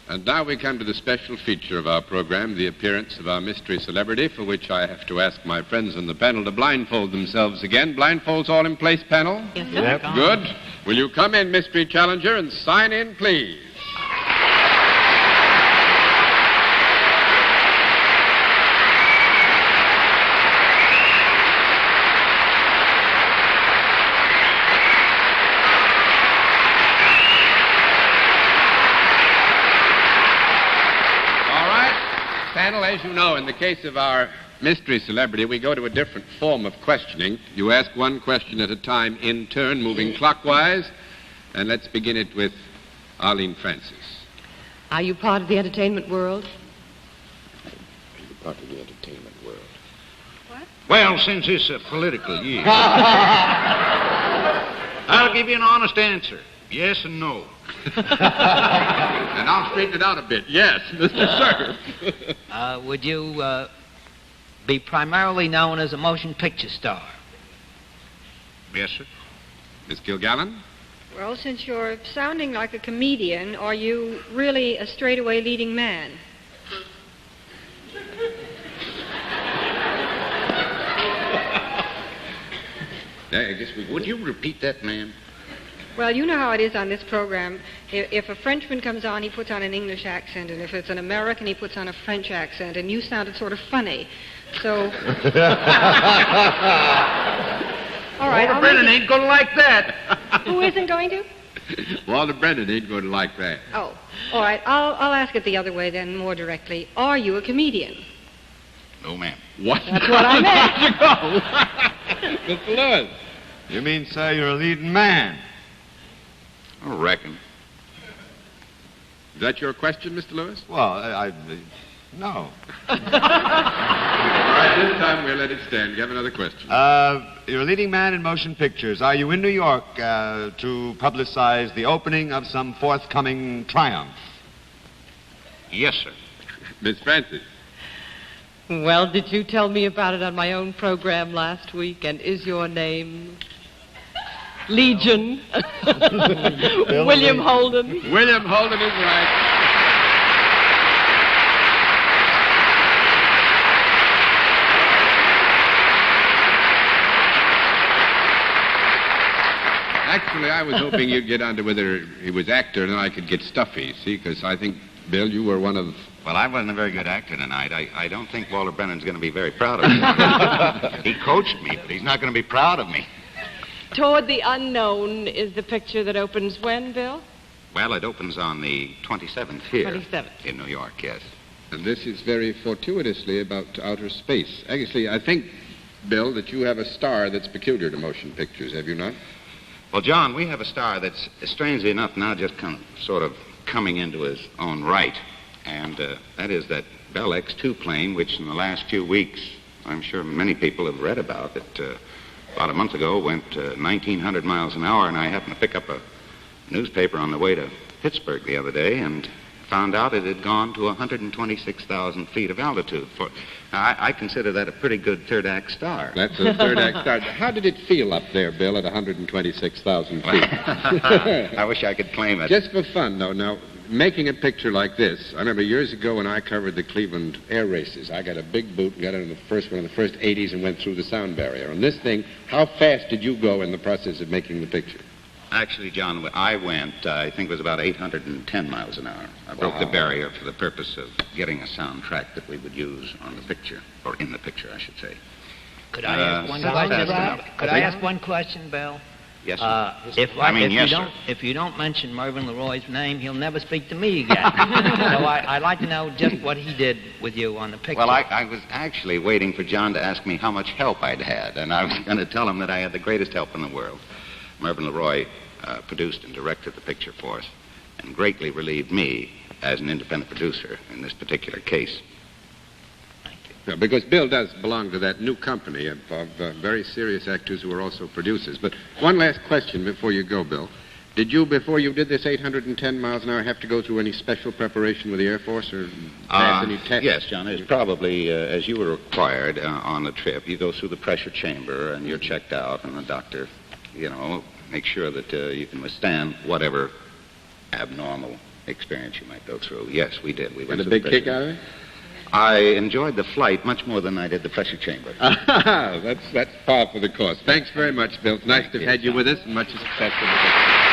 And now we come to the special feature of our program, the appearance of our mystery celebrity, for which I have to ask my friends on the panel to blindfold themselves again. Blindfolds all in place, panel? Yes, sir. Yep. Good. Will you come in, mystery challenger, and sign in, please? Panel, as you know, in the case of our mystery celebrity, we go to a different form of questioning. You ask one question at a time in turn, moving clockwise. And let's begin it with Arlene Francis. Are you part of the entertainment world? Are you part of the entertainment world? What? Well, since it's a political year, I'll give you an honest answer. Yes and no. And I'll straighten it out a bit. Yes, Mr. Sir. Would you be primarily known as a motion picture star? Yes, sir. Miss Kilgallen? Well, since you're sounding like a comedian, are you really a straightaway leading man? I guess we Would you repeat that, ma'am? Well, you know how it is on this program. If a Frenchman comes on, he puts on an English accent, and if it's an American, he puts on a French accent, and you sounded sort of funny. So... All right, Walter Brennan ain't going to like that. Who isn't going to? Walter Brennan ain't going to like that. Oh, all right. I'll ask it the other way then, more directly. Are you a comedian? No, ma'am. What? That's what I meant. Mr. Lewis. You mean, sir, you're a leading man? I reckon. Is that your question, Mr. Lewis? Well, no. All right, this time we'll let it stand. You have another question. You're a leading man in motion pictures. Are you in New York to publicize the opening of some forthcoming triumph? Yes, sir. Miss Francis. Well, did you tell me about it on my own program last week? And is your name Legion? William Holden? William Holden is right. Actually, I was hoping you'd get on to whether he was actor and I could get stuffy, see, because I think, Bill, you were one of... Well, I wasn't a very good actor tonight. I don't think Walter Brennan's going to be very proud of me. He coached me, but he's not going to be proud of me. Toward the Unknown is the picture that opens when, Bill? Well, it opens on the 27th here. 27th. In New York, yes. And this is very fortuitously about outer space. Actually, I think, Bill, that you have a star that's peculiar to motion pictures, have you not? Well, John, we have a star that's, strangely enough, now just sort of coming into his own right. And that is that Bell X-2 plane, which in the last few weeks, I'm sure many people have read about, that about a month ago went 1,900 miles an hour, and I happened to pick up a newspaper on the way to Pittsburgh the other day and found out it had gone to 126,000 feet of altitude. I consider that a pretty good third-act star. That's a third-act star. How did it feel up there, Bill, at 126,000 feet? I wish I could claim it. Just for fun, though. Now, making a picture like this, I remember years ago when I covered the Cleveland air races, I got a big boot and got in the first one in the first 80s and went through the sound barrier. On this thing, how fast did you go in the process of making the picture? Actually, John, I went, I think it was about 810 miles an hour. I broke the barrier for the purpose of getting a soundtrack that we would use on the picture, or in the picture, I should say. Could I ask one question? Could I ask one question, Bill? Yes, sir. If you don't mention Mervyn LeRoy's name, he'll never speak to me again. So I'd like to know just what he did with you on the picture. Well, I was actually waiting for John to ask me how much help I'd had, and I was going to tell him that I had the greatest help in the world. Mervyn LeRoy produced and directed the picture for us and greatly relieved me as an independent producer in this particular case. Yeah, because Bill does belong to that new company of very serious actors who are also producers. But one last question before you go, Bill. Did you, before you did this 810 miles an hour, have to go through any special preparation with the Air Force or pass any tests? Yes, John. It's probably, as you were required on the trip, you go through the pressure chamber and you're checked out, and the doctor, make sure that you can withstand whatever abnormal experience you might go through. Yes, we did. We went Got a to big the kick pressure. out of it? I enjoyed the flight much more than I did the pressure chamber. That's par for the course. Thanks very much, Bill. It's nice Thank to have you. had you with us, and much success in the business.